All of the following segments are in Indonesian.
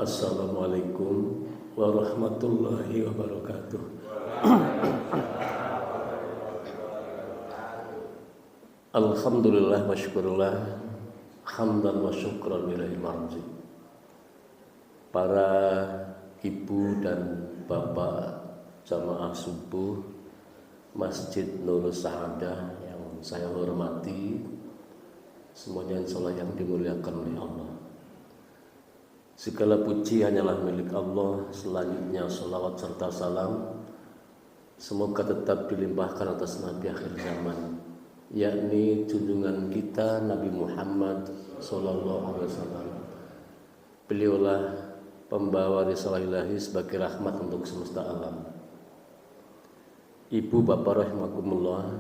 Assalamualaikum warahmatullahi wabarakatuh. Alhamdulillah wa syukurullah hamdan wa syukran lillahi marji. Para ibu dan bapak jamaah subuh Masjid Nurul Sa'adah yang saya hormati, semuanya insyaallah yang dimuliakan oleh Allah. Segala puji hanyalah milik Allah. Selanjutnya salawat serta salam semoga tetap dilimpahkan atas Nabi akhir zaman, yakni junjungan kita Nabi Muhammad sallallahu alaihi wasallam. Beliaulah pembawa risalah ilahi sebagai rahmat untuk semesta alam. Ibu bapak rahimakumullah,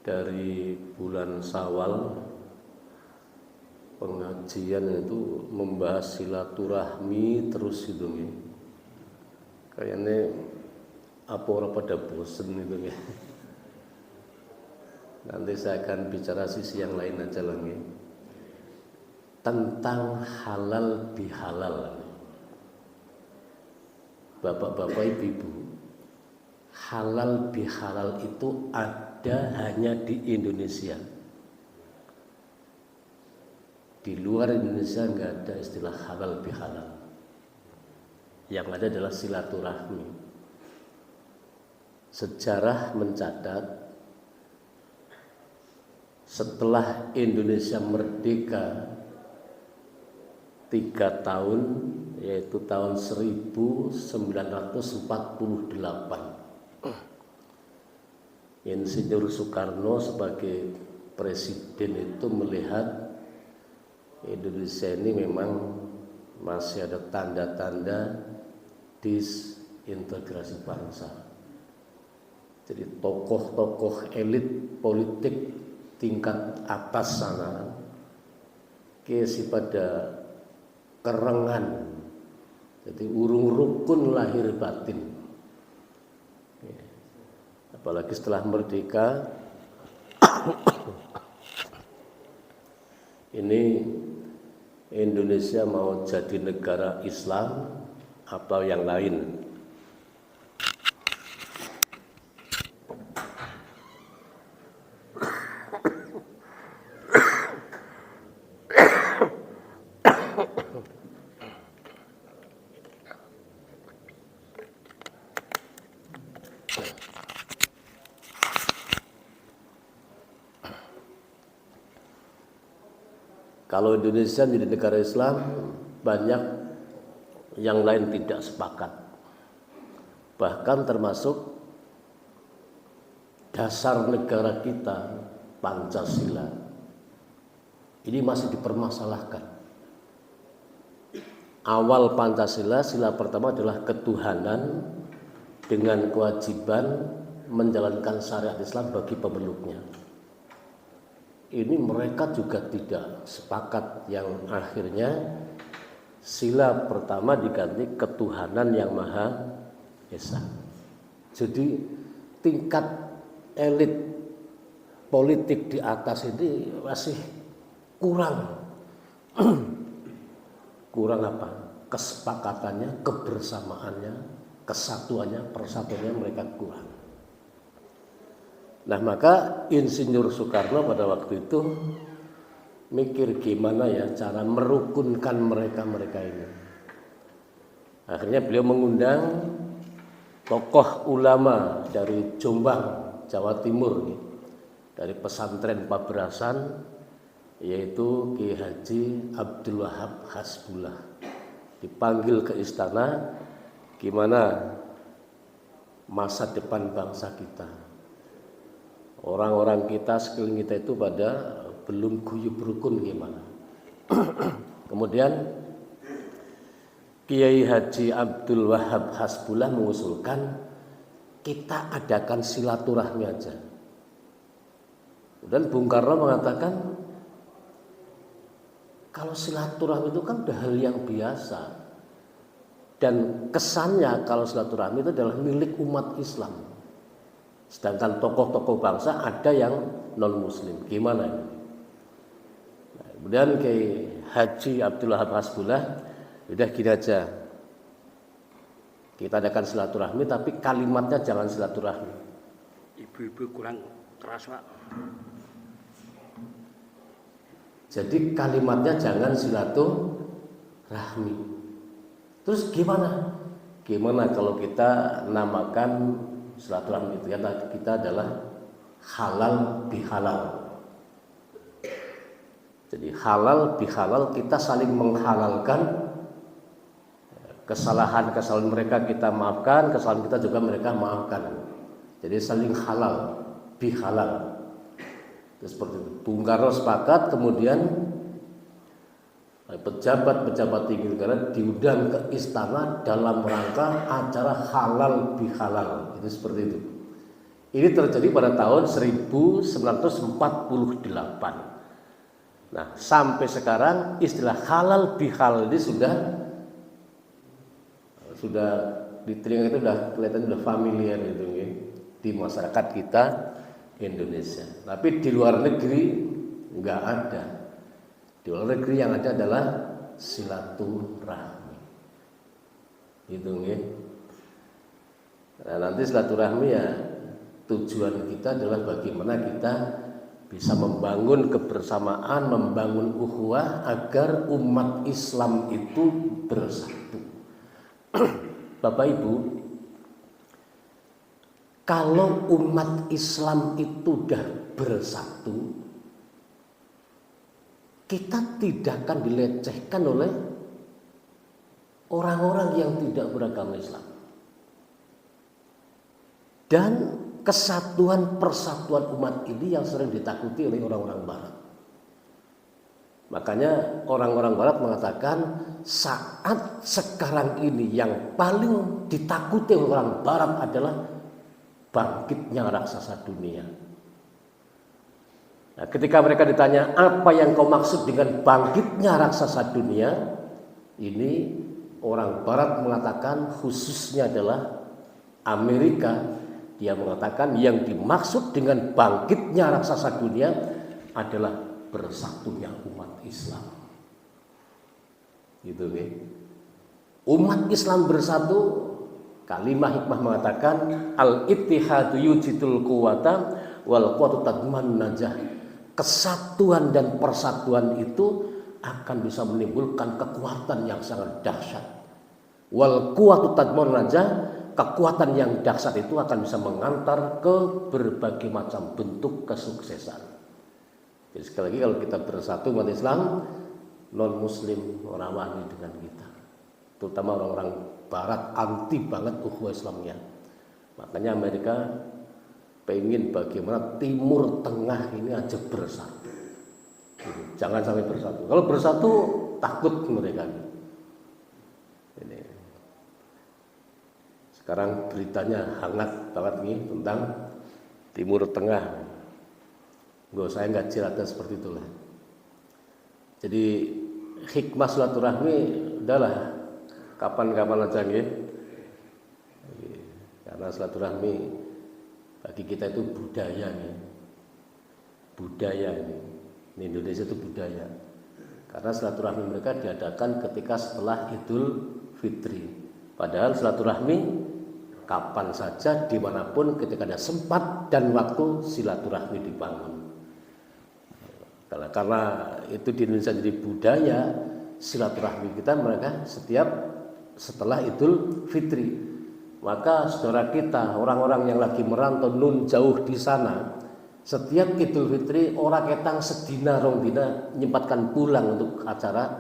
dari bulan Syawal pengajian itu membahas silaturahmi terus itu nih. Kayaknya apa orang pada bosen itu nih. Nanti saya akan bicara sisi yang lain aja lagi tentang halal bihalal. Bapak-bapak, ibu-ibu, halal bihalal itu ada hanya di Indonesia. Di luar Indonesia nggak ada istilah halal bihalal. Yang ada adalah silaturahmi. Sejarah mencatat setelah Indonesia merdeka 3 tahun, yaitu tahun 1948, Insinyur Soekarno sebagai presiden itu melihat Indonesia ini memang masih ada tanda-tanda disintegrasi bangsa. Jadi tokoh-tokoh elit politik tingkat atas sana kesi pada kerengan, jadi urung rukun lahir batin. Apalagi setelah merdeka ini Indonesia mau jadi negara Islam atau yang lain. Kalau Indonesia menjadi negara Islam, banyak yang lain tidak sepakat. Bahkan termasuk dasar negara kita, Pancasila. Ini masih dipermasalahkan. Awal Pancasila, sila pertama adalah ketuhanan dengan kewajiban menjalankan syariat Islam bagi pemeluknya. Ini mereka juga tidak sepakat, yang akhirnya sila pertama diganti ketuhanan yang Maha Esa. Jadi tingkat elit politik di atas ini masih kurang apa? Kesepakatannya, kebersamaannya, kesatuannya, persatuannya mereka kurang. Nah, maka Insinyur Soekarno pada waktu itu mikir gimana ya cara merukunkan mereka ini. Akhirnya beliau mengundang tokoh ulama dari Jombang, Jawa Timur, dari pesantren Paberasan, yaitu Ki Haji Abdul Wahab Hasbullah. Dipanggil ke istana, gimana masa depan bangsa kita. Orang-orang kita sekeliling kita itu pada belum guyub rukun gimana. Kemudian Kiai Haji Abdul Wahab Hasbullah mengusulkan kita adakan silaturahmi aja. Dan Bung Karno mengatakan kalau silaturahmi itu kan udah hal yang biasa, dan kesannya kalau silaturahmi itu adalah milik umat Islam. Sedangkan tokoh-tokoh bangsa ada yang non muslim. Gimana ini? Nah, kemudian Kiai Haji Abdul Wahab Hasbullah, udah gini aja, kita adakan silaturahmi tapi kalimatnya jangan silaturahmi. Ibu-ibu kurang keras, Pak. Jadi kalimatnya jangan silaturahmi. Terus gimana? Gimana kalau kita namakan silaturahmi itu ya, kita adalah halal bihalal. Jadi halal bihalal, kita saling menghalalkan kesalahan-kesalahan mereka kita maafkan, kesalahan kita juga mereka maafkan. Jadi saling halal bihalal. Itu seperti itu. Bung Karno sepakat, kemudian pejabat-pejabat tinggi negara diundang ke istana dalam rangka acara halal bihalal. Itu seperti itu. Ini terjadi pada tahun 1948. Nah, sampai sekarang istilah halal bihalal ini sudah di telinga itu sudah kelihatan sudah familiar gitu ya, di masyarakat kita Indonesia. Tapi di luar negeri enggak ada. Di luar negeri yang ada adalah silaturahmi. Gitu ya. Nah, nanti silaturahmi ya tujuan kita adalah bagaimana kita bisa membangun kebersamaan, membangun ukhuwah agar umat Islam itu bersatu. Bapak Ibu, kalau umat Islam itu sudah bersatu, kita tidak akan dilecehkan oleh orang-orang yang tidak beragama Islam. Dan kesatuan persatuan umat ini yang sering ditakuti oleh orang-orang barat. Makanya orang-orang barat mengatakan saat sekarang ini yang paling ditakuti oleh orang barat adalah bangkitnya raksasa dunia. Nah, ketika mereka ditanya apa yang kau maksud dengan bangkitnya raksasa dunia, ini orang barat mengatakan khususnya adalah Amerika. Dia mengatakan yang dimaksud dengan bangkitnya raksasa dunia adalah bersatunya umat Islam. Gitu ya. Umat Islam bersatu, kalimah hikmah mengatakan al-ittihadu yujidul quwata wal quwwatu tadman najah. Kesatuan dan persatuan itu akan bisa menimbulkan kekuatan yang sangat dahsyat. Wal quwwatu tadman najah, kekuatan yang dahsyat itu akan bisa mengantar ke berbagai macam bentuk kesuksesan. Jadi sekali lagi kalau kita bersatu umat Islam, non muslim orang wani dengan kita, terutama orang-orang barat anti banget ukhuwah Islamnya. Makanya Amerika pengen bagaimana Timur Tengah ini aja bersatu. Jangan sampai bersatu. Kalau bersatu takut mereka. Ini. Sekarang beritanya hangat banget nih tentang Timur Tengah. Saya nggak cerita seperti itulah. Jadi hikmah silaturahmi adalah kapan-kapan aja nih. Karena silaturahmi bagi kita itu budaya nih. Budaya ini. Di Indonesia itu budaya. Karena silaturahmi mereka diadakan ketika setelah Idul Fitri. Padahal silaturahmi kapan saja, dimanapun, ketika ada sempat dan waktu silaturahmi dibangun. Karena itu di Indonesia jadi budaya, silaturahmi kita mereka setiap setelah Idul Fitri. Maka saudara kita, orang-orang yang lagi merantau nun jauh di sana, setiap Idul Fitri orang ketang sedina rong dina nyempatkan pulang untuk acara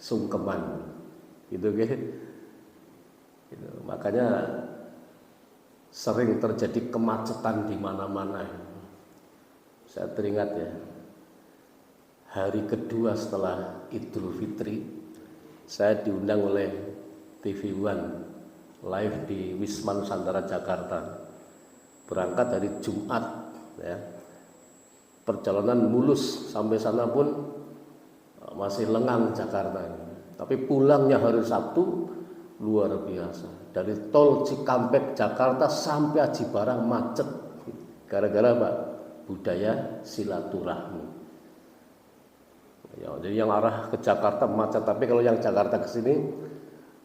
sungkeman. Gitu kan? Gitu. Makanya sering terjadi kemacetan di mana-mana. Saya teringat ya, hari kedua setelah Idul Fitri, saya diundang oleh TV One live di Wisma Nusantara Jakarta. Berangkat dari Jumat, ya, perjalanan mulus sampai sana pun masih lengang Jakarta. Tapi pulangnya hari Sabtu luar biasa. Dari tol Cikampek Jakarta sampai Aji Barang macet. Gara-gara apa? Budaya silaturahmi. Ya, Jadi yang arah ke Jakarta macet, tapi kalau yang Jakarta ke sini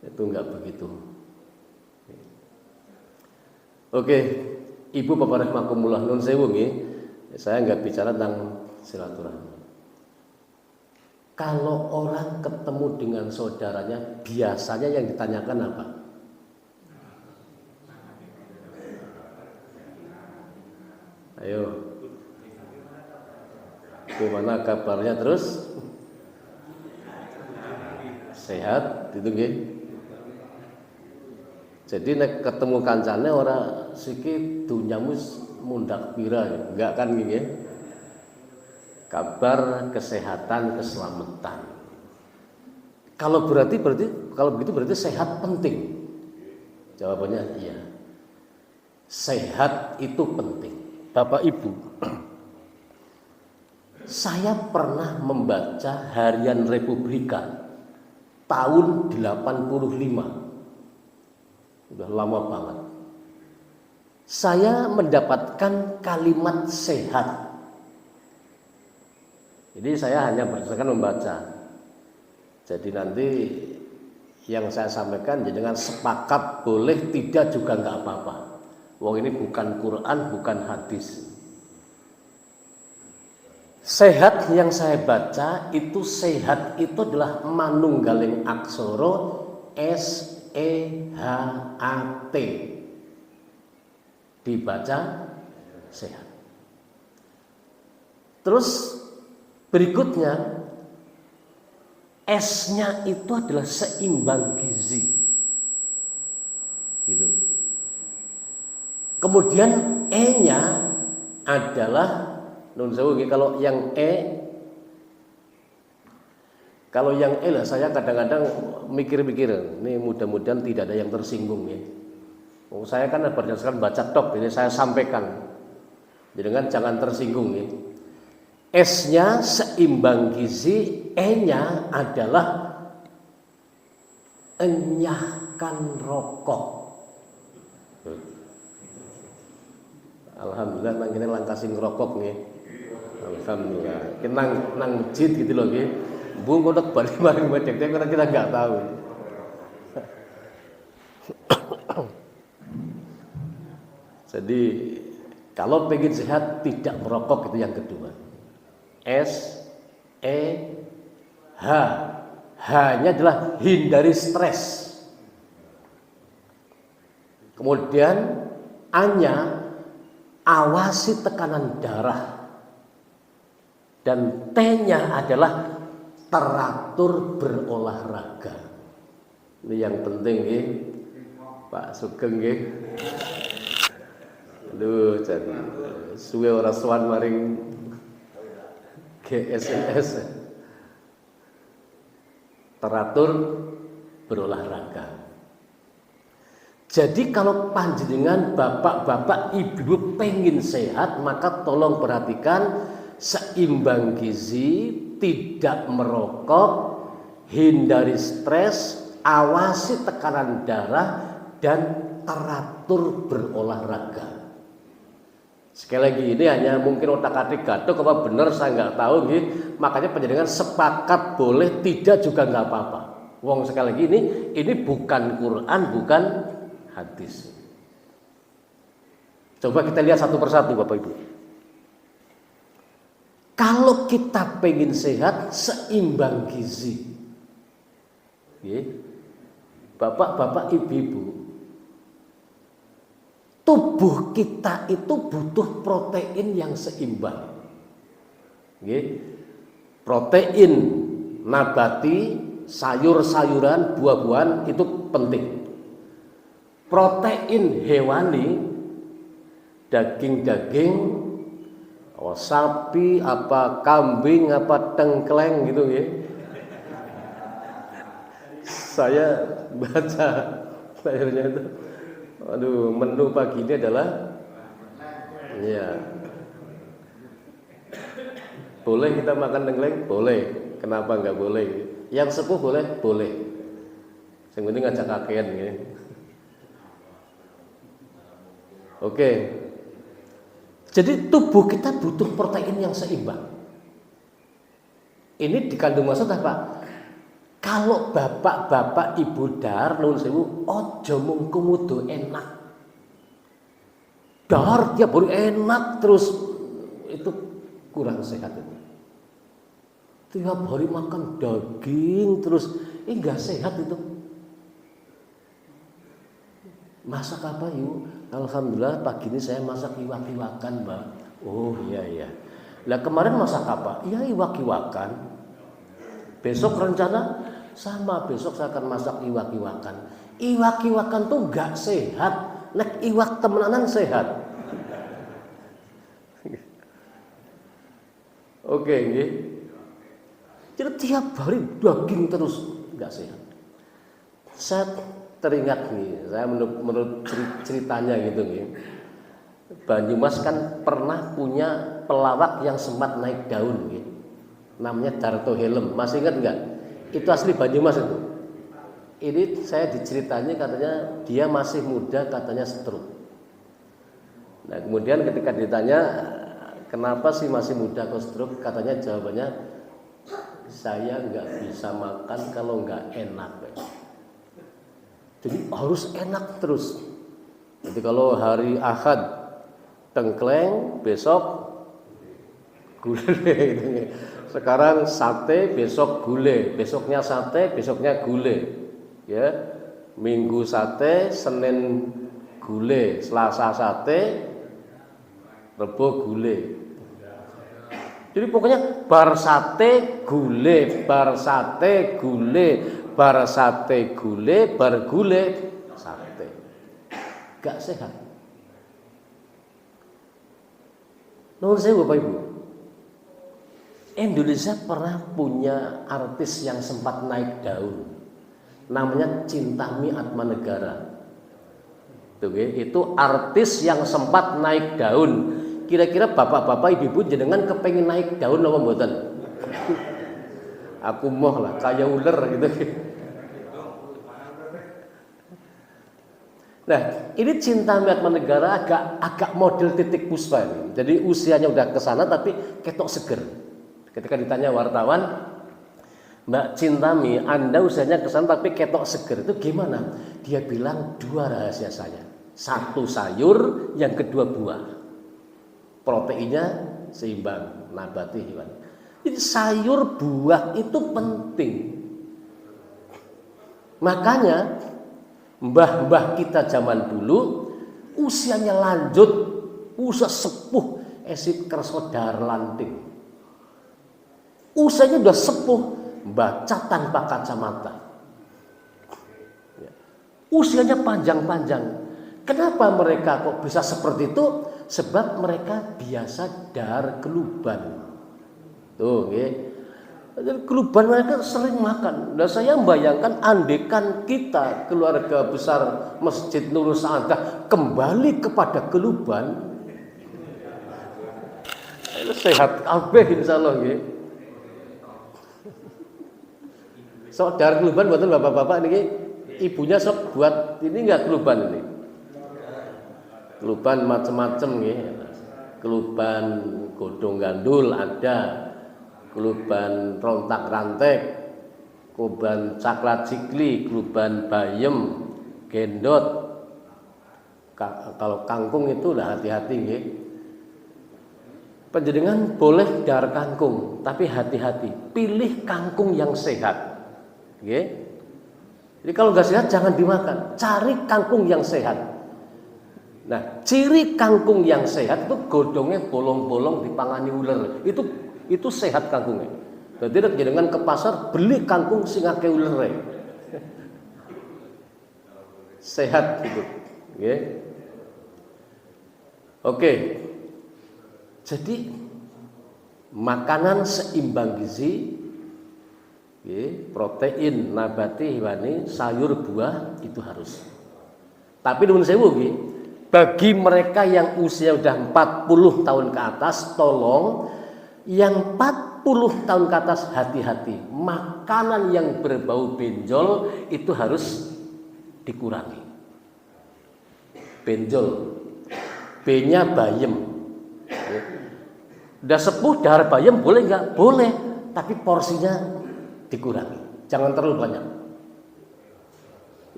itu enggak begitu. Oke, Ibu Bapak rahimakumullah, nun sewu nggih. Saya enggak bicara tentang silaturahmi. Kalau orang ketemu dengan saudaranya, biasanya yang ditanyakan apa? Ayo, gimana kabarnya terus? Sehat, itu nggih. Jadi nek ketemu kancane ora siki dunyamu mundak pira, enggak kan nggih. Kabar kesehatan, keselamatan. Kalau begitu berarti sehat penting. Jawabannya iya. Sehat itu penting. Bapak Ibu, saya pernah membaca Harian Republika tahun 85. Udah lama banget. Saya mendapatkan kalimat sehat. Jadi saya hanya berdasarkan membaca. Jadi nanti yang saya sampaikan dengan sepakat boleh, tidak juga nggak apa-apa. Wong ini bukan Quran, bukan hadis. Sehat yang saya baca itu sehat itu adalah manunggaling aksara SEHAT. Dibaca sehat. Terus berikutnya, S-nya itu adalah seimbang gizi. Gitu. Kemudian E-nya adalah nun sewu, kalau yang lah saya kadang-kadang mikir-mikir, ini mudah-mudahan tidak ada yang tersinggung ya. Saya kan berdasarkan baca tok, ini saya sampaikan. Jadi kan jangan tersinggung ya. S-nya seimbang gizi, E-nya adalah enyahkan rokok. Alhamdulillah nang kene langkasi ngerokok nggih. Alhamdulillah. Kita nang masjid gitu loh nggih. Bu ngono bali maring medek karena kita enggak tahu. Jadi kalau pengen sehat tidak merokok, itu yang kedua. S E H. H-nya adalah hindari stres. Kemudian A-nya awasi tekanan darah. Dan T-nya adalah teratur berolahraga. Ini yang penting nggih. Pak Sugeng nggih. Aduh, jadi suwe ora sowan maring GSMS. Teratur berolahraga. Jadi kalau panjenengan bapak-bapak ibu pengen sehat, maka tolong perhatikan seimbang gizi, tidak merokok, hindari stres, awasi tekanan darah, dan teratur berolahraga. Sekali lagi, ini hanya mungkin otak-atik gaduh, apa benar saya nggak tahu gitu. Makanya panjenengan sepakat boleh, tidak juga nggak apa-apa. Wong sekali lagi ini bukan Quran, bukan hadis. Coba kita lihat satu persatu Bapak Ibu. Kalau kita pengen sehat, seimbang gizi. Bapak-bapak, ibu-ibu, tubuh kita itu butuh protein yang seimbang. Protein nabati, sayur-sayuran, buah-buahan itu penting. Protein hewani, daging-daging, sapi, apa kambing, apa tengkleng gitu ya. Saya baca akhirnya itu, aduh, menu pagi ini adalah, ya, boleh kita makan tengkleng, boleh. Kenapa nggak boleh? Yang sepuh boleh, boleh. Yang penting ngajak kakean ya. Oke. Jadi tubuh kita butuh protein yang seimbang. Ini dikandung maksud apa? Kalau bapak-bapak ibu dar nuwun sewu aja mung kumudu enak. Dar tiap hari enak terus itu kurang sehat itu. Tiap hari makan daging terus enggak sehat itu. Masak apa yuk? Alhamdulillah pagi ini saya masak iwak-iwakan, Mbak. Oh iya. Lah kemarin masak apa? Ya iwak-iwakan. Besok rencana sama, besok saya akan masak iwak-iwakan. Iwak-iwakan tuh enggak sehat. Nek iwak temenanan sehat. Oke, nggih. Jadi tiap hari daging terus enggak sehat. Saya teringat nih, saya menurut ceritanya gitu nih. Banyumas kan pernah punya pelawak yang sempat naik daun gitu. Namanya Darto Helm, masih ingat enggak? Itu asli Banyumas itu. Ini saya diceritanya katanya dia masih muda, katanya stroke. Nah kemudian ketika ditanya kenapa sih masih muda kok stroke, katanya jawabannya saya nggak bisa makan kalau nggak enak. Jadi harus enak terus. Jadi kalau hari Ahad tengkleng, besok gulai gitu. Sekarang sate, besok gulai, besoknya sate, besoknya gulai. Ya. Minggu sate, Senin gulai, Selasa sate, Rebo gulai. Jadi pokoknya bar sate gulai, bar sate gulai, bar sate gulai, bar gulai sate. Gak sehat. Nuwun sewu Bapak Ibu. Indonesia pernah punya artis yang sempat naik daun. Namanya Cintami Atmanegara. Itu artis yang sempat naik daun. Kira-kira bapak-bapak ibu-ibu jenengan kepengen naik daun apa mboten? Aku moh lah kayak ular gitu. Nah, ini Cintami Atmanegara agak model Titik Puspa ini. Jadi usianya udah ke sana tapi ketok seger. Ketika ditanya wartawan, Mbak Cintami, Anda usianya ke sana tapi ketok seger. Itu gimana? Dia bilang 2 rahasia saya. 1 sayur, yang kedua buah. Proteinnya seimbang, nabati hewani. Jadi sayur buah itu penting. Makanya mbah-mbah kita zaman dulu usianya lanjut, usia sepuh, esip kerso dar lanting. Usianya udah sepuh, baca tanpa kacamata. Usianya panjang-panjang. Kenapa mereka kok bisa seperti itu? Sebab mereka biasa dar keluban. Tuh, keluban mereka sering makan. Nah, saya membayangkan andekan kita keluarga besar Masjid Nurul Saadah kembali kepada keluban, sehat kabeh insyaallah nggih. Sok dar keluban buatan bapak-bapak niki ibunya sok buat ini enggak keluban ini. Keluban macam-macam nggih. Keluban godhong gandul ada. Keluban rontak rantek, keluban caklat cikli, keluban bayem, gendot. Kalau kangkung itu lah hati-hati nggih. Panjenengan boleh dar kangkung, tapi hati-hati, pilih kangkung yang sehat. Nggih. Jadi kalau nggak sehat jangan dimakan, cari kangkung yang sehat. Nah, ciri kangkung yang sehat itu godongnya bolong-bolong dipangani ular. Itu sehat kangkungnya. Jadi nek jenengan ke pasar beli kangkung sing akeh ulere. Sehat gitu. Nggih. Oke. Jadi makanan seimbang gizi, protein nabati hewani, sayur buah itu harus. Tapi nuwun sewu nggih, bagi mereka yang usia udah 40 tahun ke atas, tolong yang 40 tahun ke atas hati-hati. Makanan yang berbau benjol itu harus dikurangi. Benjol, B-nya bayem. Udah sepuh dahar bayem boleh nggak? Boleh. tapi porsinya dikurangi. Jangan terlalu banyak.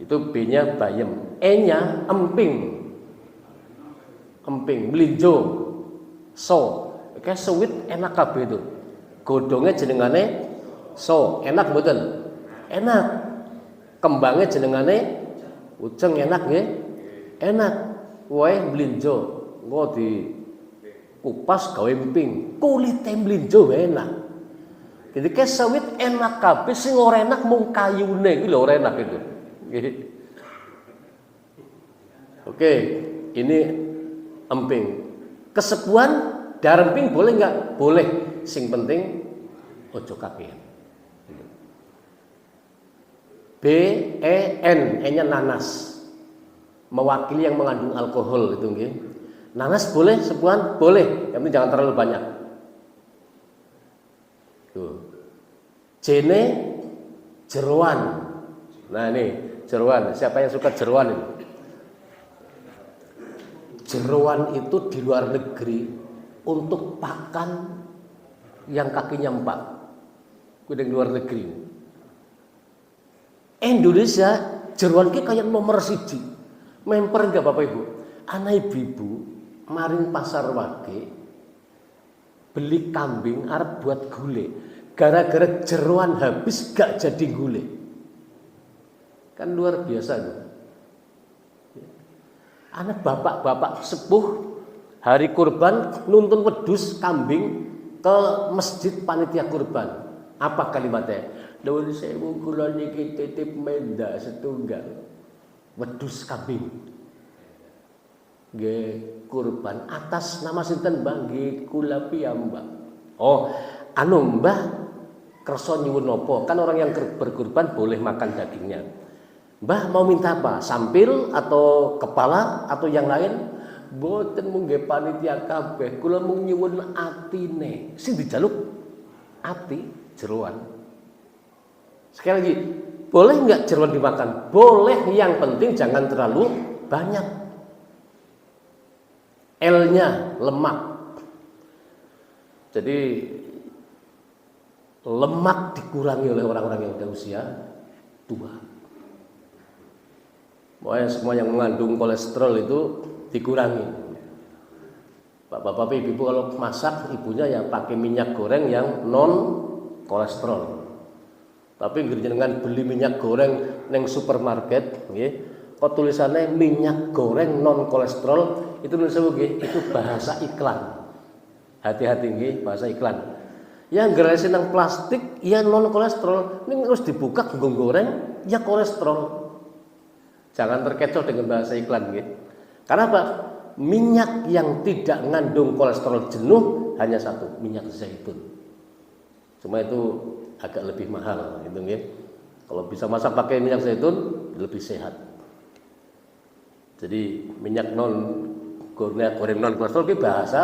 Itu B-nya bayem. E-nya emping. Emping, melinjo, so. Kayak sweet enak kabeh itu. Godongnya jenengane so, enak mboten? Enak. Kembangnya jenengane ujeng, enak nggih? Enak. Wae melinjo, engko di kupas gawe emping. Kulite melinjo wae enak. Jadi kayak sweet enak kabeh, sing ora enak mung kayune iki lho ora enak itu. Oke, ini emping. Kesepuan daremping boleh nggak? Boleh. Sing penting ojo kakean. B, E, N, E-nya nanas. Mewakili yang mengandung alkohol itu nggih. Nanas boleh, sepuan boleh, tapi jangan terlalu banyak. Tuh. Jene jeruan. Nah ini jeruan. Siapa yang suka jeruan ini? Jeruan itu di luar negeri untuk pakan yang kakinya 4. Kuwi di luar negeri. Indonesia jeruan ki kayak nomor 1. Memper enggak Bapak Ibu? Anak ibu maring pasar wage beli kambing arep buat gulai. Gara-gara jeruan habis gak jadi gulai. Kan luar biasa loh. Anak bapak-bapak sepuh hari kurban nuntun wedhus kambing ke masjid panitia kurban. Apa kalimatnya? Nuwun sewu kula niki titip menda setunggal. Wedhus kambing. Nggih kurban atas nama sinten Mbah? Nggih kula piyambak. Oh, anu Mbah kersa nyuwun napa? Kan orang yang berkurban boleh makan dagingnya. Mbah mau minta apa? Sampil atau kepala atau yang lain? Mboten mung nggih panitia kabeh. Kula mung nyuwun atine. Sing dijaluk ati jeroan. Sekali lagi, boleh enggak jeroan dimakan? Boleh, yang penting jangan terlalu banyak. L-nya lemak. Jadi lemak dikurangi oleh orang-orang yang udah usia tua. Pokoknya semua yang mengandung kolesterol itu dikurangi. Bapak-bapak, ibu kalau masak ibunya yang pakai minyak goreng yang non kolesterol. Tapi dengan beli minyak goreng neng supermarket, kok tulisannya minyak goreng non kolesterol itu itu bahasa iklan. Hati-hati nggih, bahasa iklan. Yang gerasi nang plastik ya non kolesterol, ini harus dibuka goreng ya kolesterol. Jangan terkecoh dengan bahasa iklan nggih. Karena apa? Minyak yang tidak mengandung kolesterol jenuh hanya satu, minyak zaitun. Cuma itu agak lebih mahal, gitu nggih. Kalau bisa masak pakai minyak zaitun lebih sehat. Jadi minyak goreng non kolesterol itu bahasa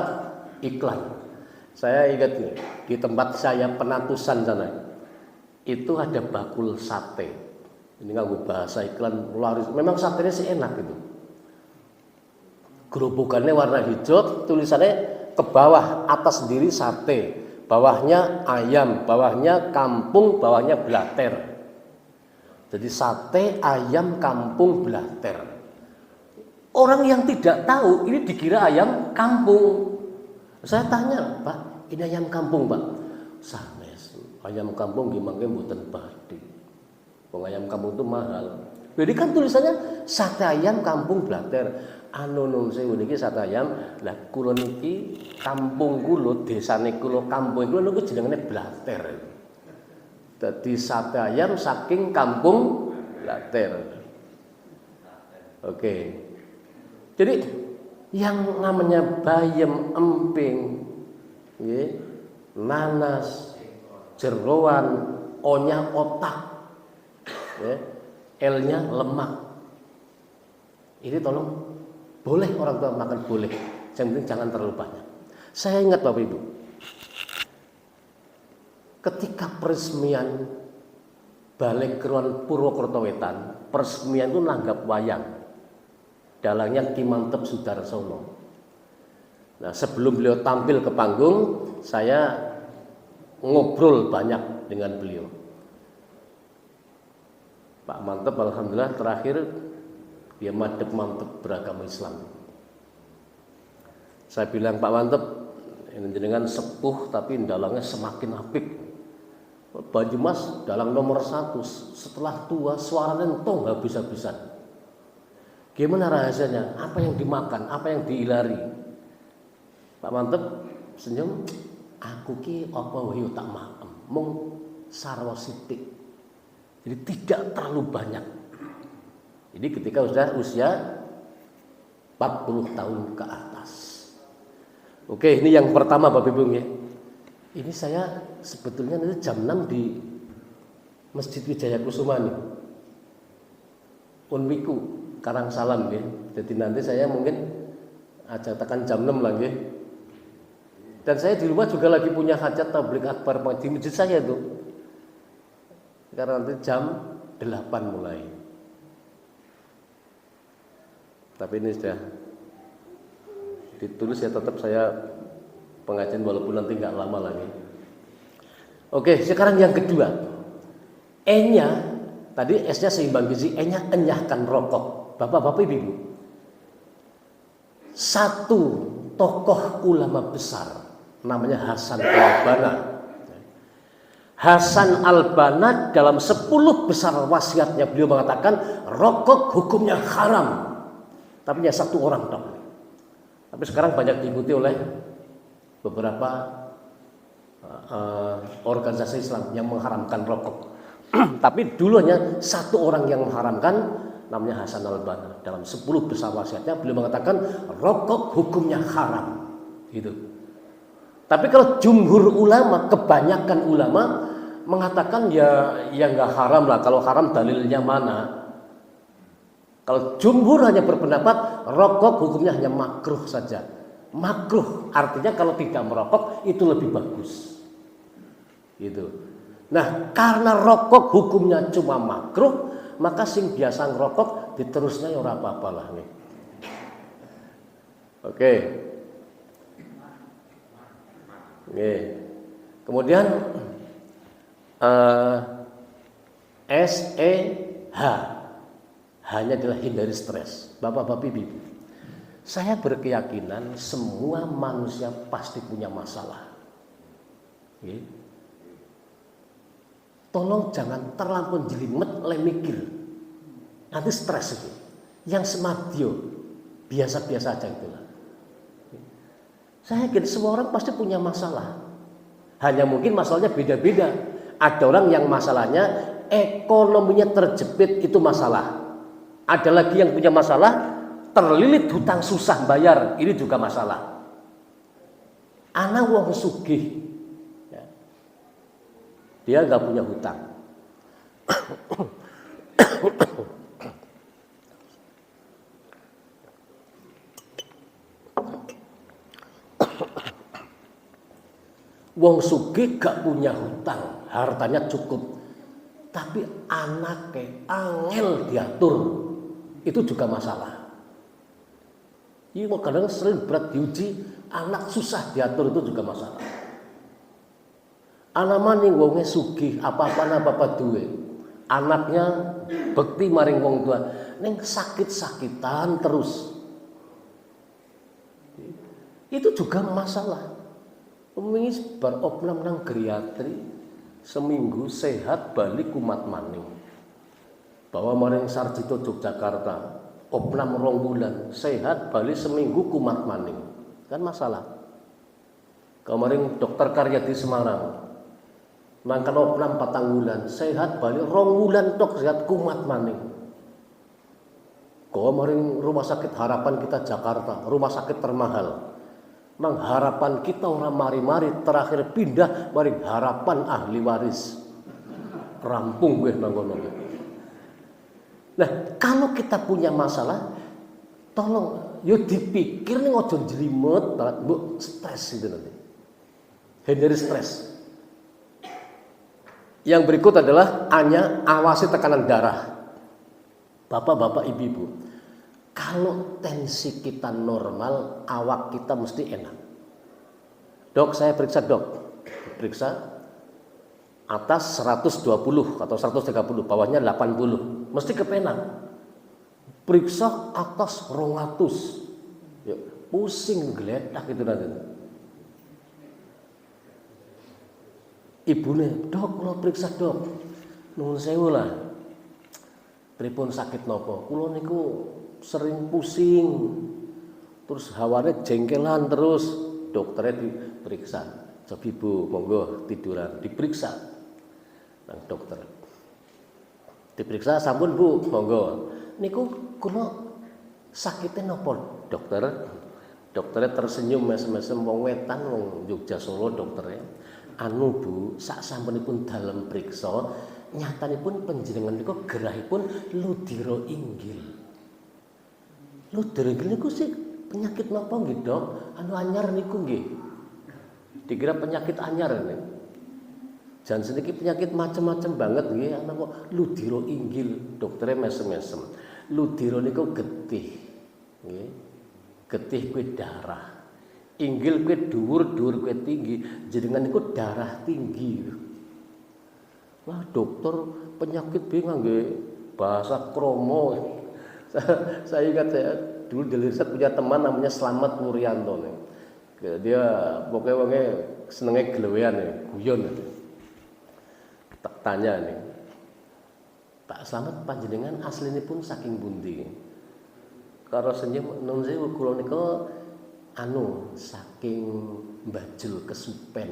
iklan. Saya ingat nih, di tempat saya Penatusan sana itu ada bakul sate. Ini nggak bahasa iklan laris. Memang satenya sih enak itu. Gerobokannya warna hijau, tulisannya ke bawah, atas sendiri sate, bawahnya ayam, bawahnya kampung, bawahnya blater. Jadi sate, ayam, kampung, blater. Orang yang tidak tahu ini dikira ayam kampung. Saya tanya, Pak, ini ayam kampung, Pak? Sanes, ayam kampung gimana mboten badhe. Wong ayam kampung itu mahal. Jadi kan tulisannya sate ayam kampung blater. Anu nun sewu niki sate ayam. Lah kula niki kampung kula, desane kula kampung kula niku jenenge blater. Dadi sate ayam saking kampung blater. Oke. Jadi yang namanya bayem, emping, nanas, jeroan, O-nya otak. L-nya lemak. Ini tolong boleh orang tua makan boleh, yang penting jangan terlalu banyak. Saya ingat Bapak Ibu, ketika peresmian Balai Keruan Purwokerto Wetan, peresmian itu nanggap wayang, dalangnya Ki Mantep Sudarsono. Nah sebelum beliau tampil ke panggung, saya ngobrol banyak dengan beliau. Pak Mantep alhamdulillah terakhir dia mantep beragama Islam. Saya bilang, Pak Mantep, ini dengan sepuh tapi dalangnya semakin apik. Banyumas dalang nomor 1, setelah tua suaranya entong habis-habisan. Gimana rahasianya? Apa yang dimakan? Apa yang diilari? Pak Mantep senyum, aku ki apa wae tak maem, mung sarwa sithik. Jadi tidak terlalu banyak. Jadi ketika sudah usia 40 tahun ke atas. Oke, ini yang pertama Bapak Ibu ya. Ini saya sebetulnya nanti jam 6 di Masjid Wijaya Kusuma nih. Unwiku Karangsalam ya. Jadi nanti saya mungkin ajatakan jam 6 lagi. Dan saya di rumah juga lagi punya hajat tabligh akbar di masjid saya tuh. Karena nanti jam 8 mulai. Tapi ini sudah ditulis ya, tetap saya pengajian walaupun nanti nggak lama lagi. Oke, sekarang yang kedua. E-nya, tadi S-nya seimbang gizi, E-nya enyahkan rokok. Bapak-bapak ibu. Satu tokoh ulama besar namanya Hasan Al-Banna. Hasan Al-Banna dalam 10 besar wasiatnya beliau mengatakan rokok hukumnya haram. Tapi hanya satu orang dong. Tapi sekarang banyak diikuti oleh beberapa organisasi Islam yang mengharamkan rokok. Tapi dulu hanya satu orang yang mengharamkan, namanya Hasan Al-Banna. Dalam 10 besar wasiatnya beliau mengatakan rokok hukumnya haram. Gitu. Tapi kalau jumhur ulama, kebanyakan ulama mengatakan ya nggak haram lah. Kalau haram dalilnya mana? Kalau jumhur hanya berpendapat rokok hukumnya hanya makruh saja. Makruh artinya kalau tidak merokok itu lebih bagus. Gitu. Nah, karena rokok hukumnya cuma makruh, maka sing biasa ngerokok diterusnya ya ora apa-apa lah nih. Oke. Oke. Kemudian SEH, hanya adalah hindari stres. Bapak-bapak ibu, saya berkeyakinan semua manusia pasti punya masalah. Oke. Tolong jangan terlampau jelimet le mikir, nanti stres itu. Yang semadio biasa-biasa aja itulah. Saya yakin semua orang pasti punya masalah. Hanya mungkin masalahnya beda-beda. Ada orang yang masalahnya ekonominya terjepit, itu masalah. Ada lagi yang punya masalah terlilit hutang susah bayar, ini juga masalah. Ana wong sugih, ya. Dia nggak punya hutang. Wong sugih gak punya hutang, hartanya cukup, tapi anaknya angel diatur, itu juga masalah. Ini kadang sering berat diuji, anak susah diatur itu juga masalah. Anak maning wongnya sugih, apa-apa duwe, anaknya bekti maring wong tua, neng sakit-sakitan terus, itu juga masalah. Pemingis bar opnam nang geriatri seminggu sehat balik kumat maning. Bawa maring Sarjito Yogyakarta opnam 2 bulan sehat balik seminggu kumat maning. Kan masalah. Kemarin dokter Karyadi Semarang mangkan opnam 4 bulan sehat balik 2 bulan tok sehat kumat maning. Kemarin rumah sakit Harapan kita Jakarta, rumah sakit termahal. Mang harapan kita orang mari-mari terakhir pindah maring Harapan ahli waris. Rampung gue manggono. Nah, kalau kita punya masalah, tolong yo dipikir nih ojo jelimet banget, mbok stres itu nanti. Hindari stres. Yang berikut adalah hanya awasi tekanan darah. Bapak-bapak, ibu-ibu, kalau tensi kita normal, awak kita mesti enak. Dok, saya periksa dok. Periksa, atas 120 atau 130, bawahnya 80, mesti kepenak. Periksa atas 200, ya, pusing geletak itu nanti. Ibune, dok, kula periksa dok, nuwun sewu lah. Pripun sakit nopo? Kula niku sering pusing, terus hawane jengkelan terus. Dokternya diperiksa. Coba ibu, monggo tiduran, diperiksa. Nang dokter. Diperiksa, sampun bu, monggo. Niku kula sakitnya nopo dokter? Dokternya tersenyum mesem-mesem wong wetan wong Jogja Solo dokternya. Anu bu, sak sampunipun dalem priksa, nyatanipun panjenengan niku gerahipun ludira inggil. Ludira inggil niku sih penyakit napa nggih dok? Anu anyar niku nggih. Dikira penyakit anyar ini. Jan seniki penyakit macam-macam banget nggih, ana kok ludira inggil. Dokternya mesem-mesem. Ludira niku getih. Nggih. Getih kuwi darah. Inggil kuwi dhuwur-dhuwur kuwi tinggi, jenengan niku darah tinggi. Wah, dokter penyakit bingung nggih bahasa kromo. Saya ingat saya dulu di riset punya teman namanya Slamet Nuryanto nih. Dia pokoknya senengnya gelewean nih, guyon nih. Tak tanya nih, Pak Slamet panjenengan aslinipun saking pundi? Karo senyum nun sewu kula nika anu saking Bajul Kesupen.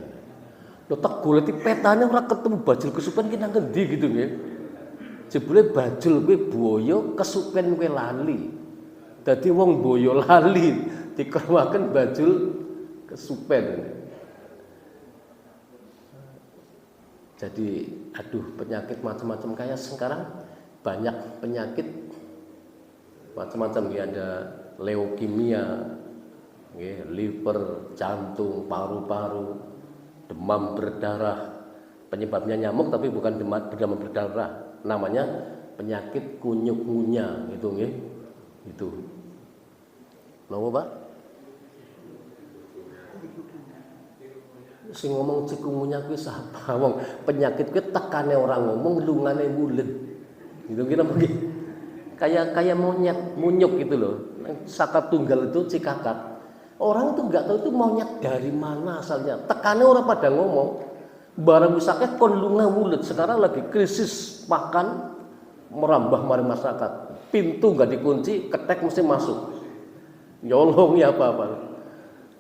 Lho tak goleti petane ora ketemu Bajul Kesupen ki nang endi gitu nggih. Jebule Bajul kuwi buaya, Kesupen kuwi lali. Dadi wong boyo lali dikrowaken Bajul Kesupen. Jadi aduh penyakit macam-macam kayak sekarang banyak penyakit macam-macam nggih, ada leukemia, nggih, liver, jantung, paru-paru, demam berdarah. Penyebabnya nyamuk tapi bukan demam berdarah, namanya penyakit kunyuk-ngunya gitu nggih. Itu. Napa, Pak? Sing ngomong cikungunya kuwi sapa? Wong penyakit kuwi tekane orang ngomong lungane mulet. Gitu kira begitu. Kayak monyet, munyuk gitu loh. Saka tunggal itu cikakak. Orang tuh nggak tahu itu monyet dari mana asalnya. Tekannya orang pada ngomong. Barang wisaknya kon lunga mulut. Sekarang lagi krisis makan merambah mari masyarakat. Pintu nggak dikunci, ketek mesti masuk. Nyolong ya apa-apa.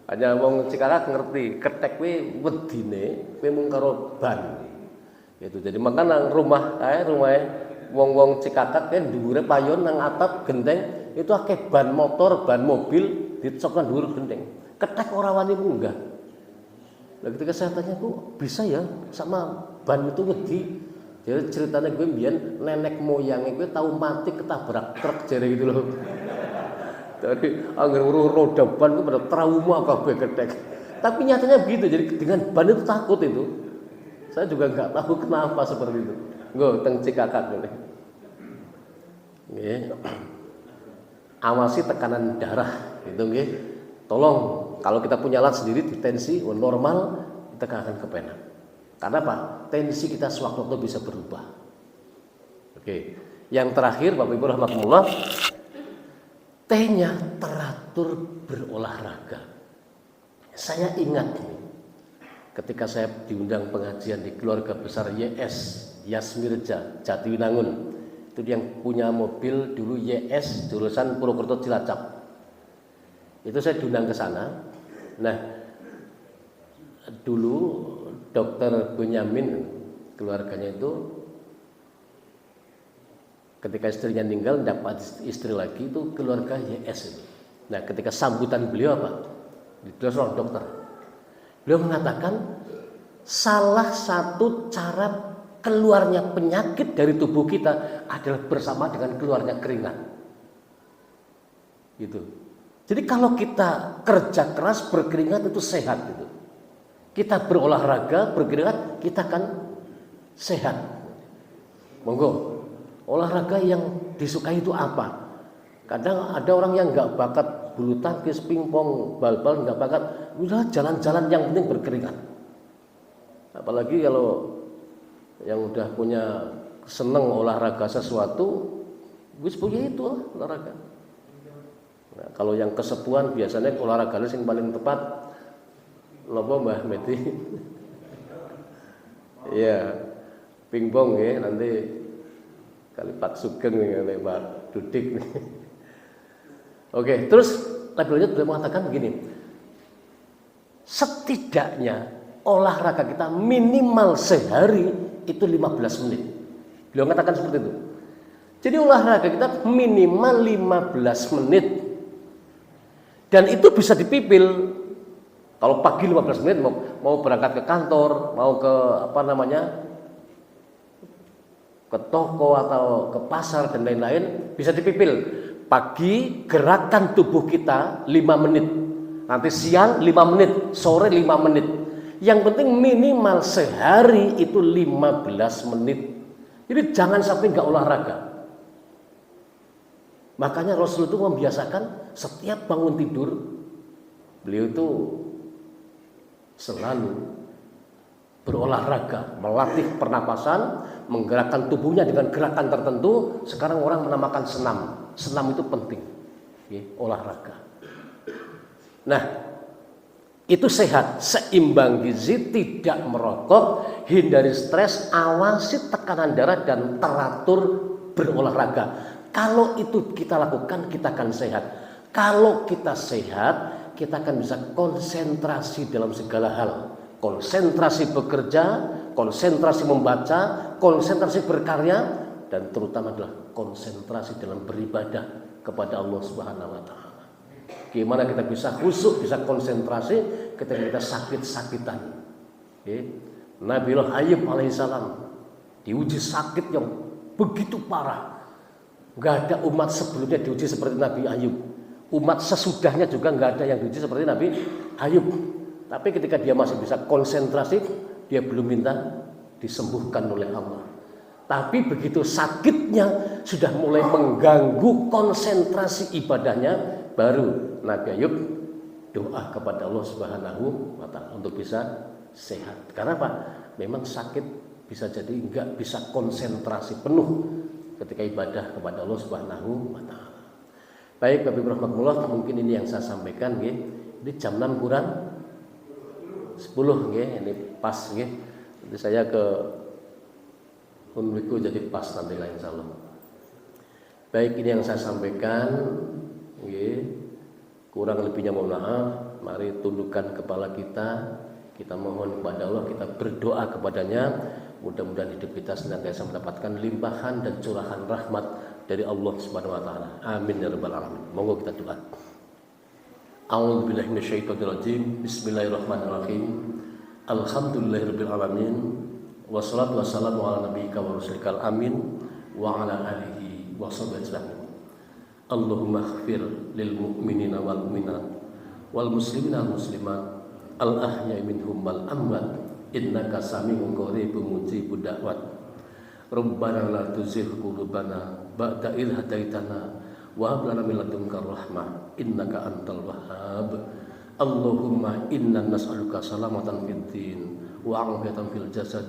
Hanya wong cikakak ngerti, ketek kuwi wedine kuwi mung karo ban. Gitu. Jadi makanya rumah wong-wong cikakak kan dhuwure payon nang atap genteng itu akeh ban motor, ban mobil dicokkan dhuwur genteng. Ketek ora wani munggah. Lah ketika saya tanya, "Kok bisa ya sama ban itu wedi?" Jadi ceritanya gue mbiyen nenek moyangnya gue tahu mati ketabrak truk jare gitu loh. Jadi anggar roda ban itu pada trauma kabeh ketek. Tapi nyatanya begitu. Jadi dengan ban itu takut itu. Saya juga nggak tahu kenapa seperti itu. Nggo teng cikakak ngene. Nggih. Awasi tekanan darah gitu nggih. Tolong kalau kita punya alat sendiri di tensi normal kita akan kepenak. Karena apa? Tensi kita sewaktu-waktu bisa berubah. Oke. Yang terakhir Bapak Ibu rahimakumullah, T-nya teratur berolahraga. Saya ingat ketika saya diundang pengajian di keluarga besar YS Yasmirja Jatiwinangun. Itu yang punya mobil dulu YS jurusan Purwokerto Cilacap. Itu saya diundang ke sana. Nah, dulu Dokter Benyamin keluarganya itu ketika istrinya meninggal dapat istri lagi itu keluarga YS itu. Nah, ketika sambutan beliau apa? Beliau seorang dokter. Beliau mengatakan salah satu cara keluarnya penyakit dari tubuh kita adalah bersama dengan keluarnya keringat. Gitu. Jadi kalau kita kerja keras berkeringat itu sehat gitu. Kita berolahraga, berkeringat, kita akan sehat. Monggo, olahraga yang disukai itu apa? Kadang ada orang yang nggak bakat bulu tangkis, pingpong, bal-bal, nggak bakat. Udah jalan-jalan yang penting berkeringat. Apalagi kalau yang udah punya seneng olahraga sesuatu, wis punya itu olahraga. Nah, kalau yang kesepuan biasanya olahraganya yang paling tepat lopo Mbah Meti. Iya, pingpong ya nanti kali Pak Sugeng ya Pak Dudik nih. Oke, terus labelnya sudah mengatakan begini. Setidaknya olahraga kita minimal sehari itu 15 menit. Beliau mengatakan seperti itu. Jadi olahraga kita minimal 15 menit. Dan itu bisa dipipil. Kalau pagi 15 menit mau berangkat ke kantor, mau ke ke toko atau ke pasar dan lain-lain, bisa dipipil. Pagi gerakan tubuh kita 5 menit. Nanti siang 5 menit, sore 5 menit. Yang penting minimal sehari itu 15 menit. Jadi jangan sampai nggak olahraga. Makanya Rasul itu membiasakan setiap bangun tidur, beliau itu selalu berolahraga, melatih pernapasan, menggerakkan tubuhnya dengan gerakan tertentu. Sekarang orang menamakan senam. Senam itu penting, ya, olahraga. Nah, itu sehat, seimbang gizi, tidak merokok, hindari stres, awasi tekanan darah dan teratur berolahraga. Kalau itu kita lakukan, kita akan sehat. Kalau kita sehat, kita akan bisa konsentrasi dalam segala hal. Konsentrasi bekerja, konsentrasi membaca, konsentrasi berkarya, dan terutama adalah konsentrasi dalam beribadah kepada Allah Subhanahu wa Ta'ala. Gimana kita bisa khusyuk, bisa konsentrasi ketika kita sakit-sakitan. Nabiullah Ayub alaihissalam diuji sakit yang begitu parah. Gak ada umat sebelumnya diuji seperti Nabi Ayub. Umat sesudahnya juga gak ada yang diuji seperti Nabi Ayub. Tapi ketika dia masih bisa konsentrasi, dia belum minta disembuhkan oleh Allah. Tapi begitu sakitnya sudah mulai mengganggu konsentrasi ibadahnya, baru Nabi Ayub doa kepada Allah Subhanahu wa Ta'ala untuk bisa sehat. Karena apa? Memang sakit bisa jadi nggak bisa konsentrasi penuh ketika ibadah kepada Allah Subhanahu wa Ta'ala. Baik, Bapak Ibu rahmatullah, mungkin ini yang saya sampaikan nggih. Ini jam 6 kurang 10 nggih, ini pas nggih. Nanti saya ke Unwiku jadi pas nanti lah insyaallah. Baik, ini yang saya sampaikan nggih. Kurang lebihnya mohon maaf. Mari tundukkan kepala kita. Kita mohon kepada Allah, kita berdoa kepadanya. Mudah-mudahan hidup kita senantiasa mendapatkan limpahan dan curahan rahmat dari Allah Subhanahu wa Ta'ala. Amin ya rabbal alamin. Monggo kita doa. A'udzubillahi minasyaitonirrajim. Bismillahirrahmanirrahim. Alhamdulillahirabbil alamin. Wassalatu wassalamu ala nabiyyika wa rasulika amin wa ala alihi wa sahbihi ajma'in. Allahumma ighfir lil mu'minina wal mu'minat wal muslimina wal muslimat al ahya'i minhum wal amwat innaka sami'un qaribun mujibud da'wat. Rabbana la tuzigh qulubana ba'da idh hadaitana wa hab lana min ladunka rahmah innaka antal wahhab. Allahumma inna nas'aluka salamatan fid din wa 'afiyatan fil jasad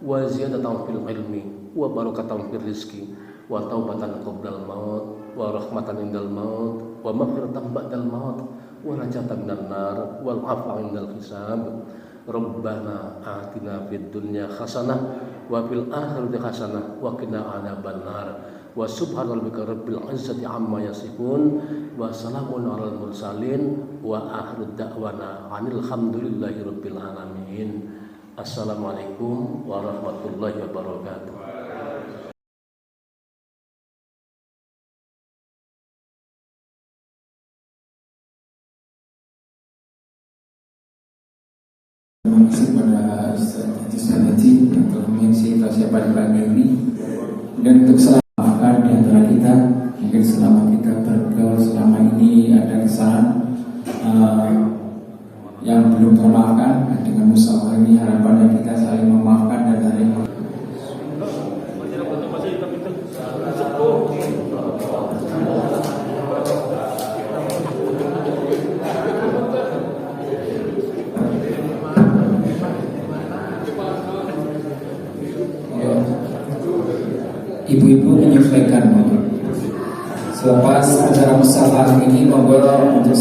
wa ziyadatan fil ilmi wa barakatan fil rizqi wa taubatan qabla al-maut wa rahmatan indal maut wa maghfiratan ba'dal maut wa najatan minan nar wal 'afwa indal hisab. Rabbana atina fid dunya hasanah wa fil akhirati hasanah wa qina adzabannar. Wa subhana rabbika rabbil izzati amma yasifun wa salamun alal mursalin wa akhiru da'wana anil hamdulillahi rabbil alamin. Assalamualaikum warahmatullahi wabarakatuh. Terima kasih kepada Ustaz Haji yang telah mengisi rahasia pada pagi ini. Dan untuk selamatkan di antara kita, mungkin selama kita bergaul selama ini ada kesalahan yang belum termaafkan. Dengan musyawarah ini harapannya kita saling memaafkan dan saling ibu-ibu menyesuaikan monggo. Selepas acara musyawarah ini monggo untuk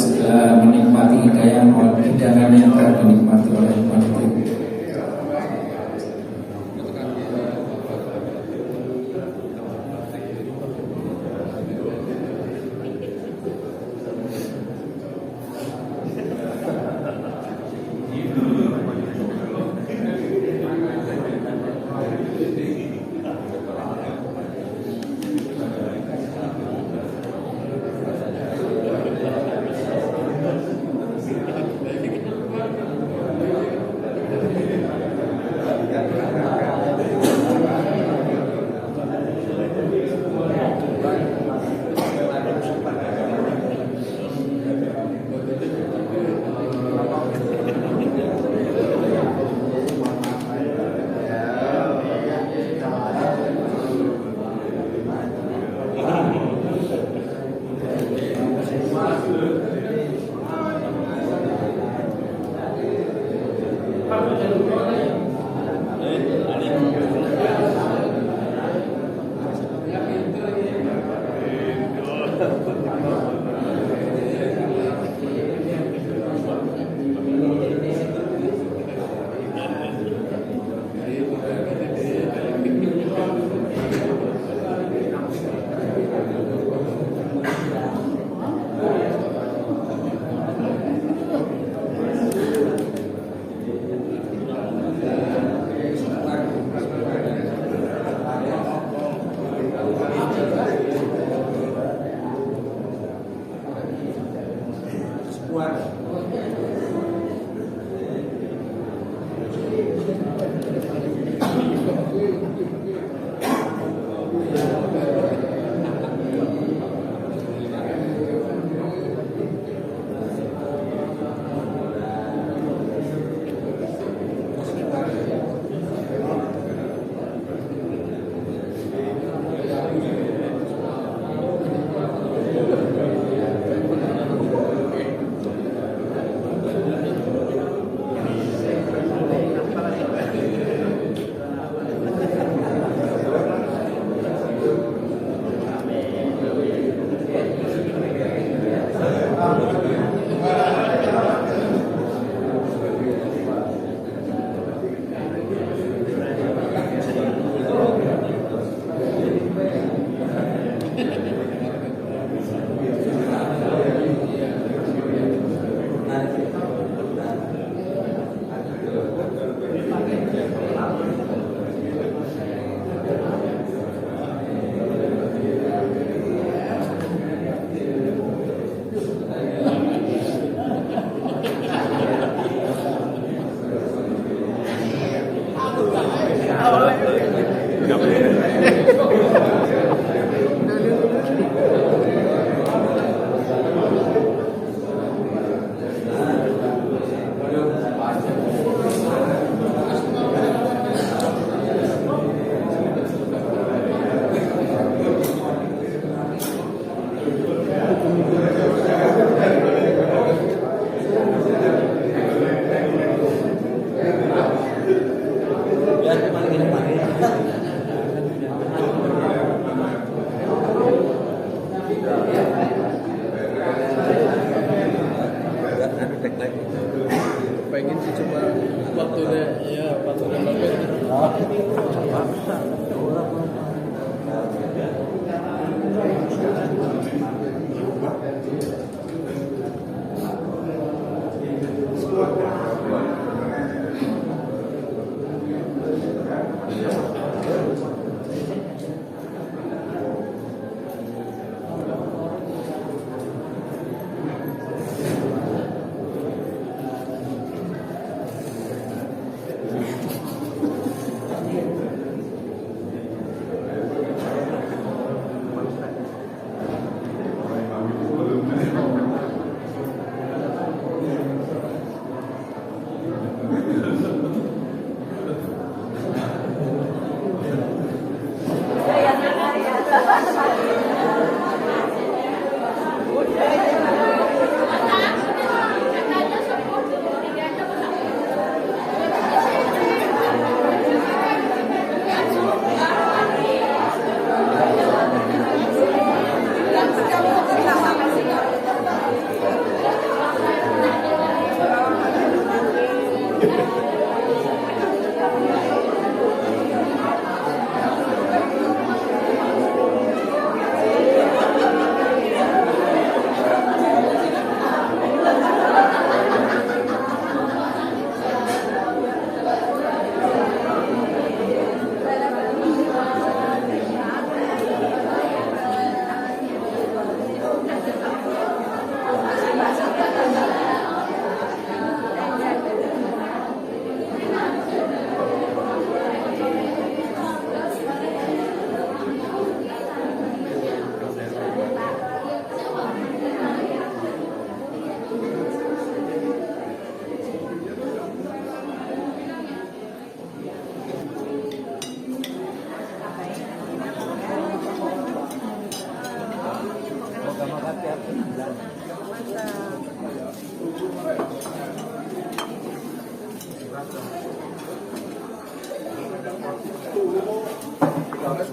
menikmati hidangan yang akan dinikmati oleh panitia.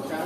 cara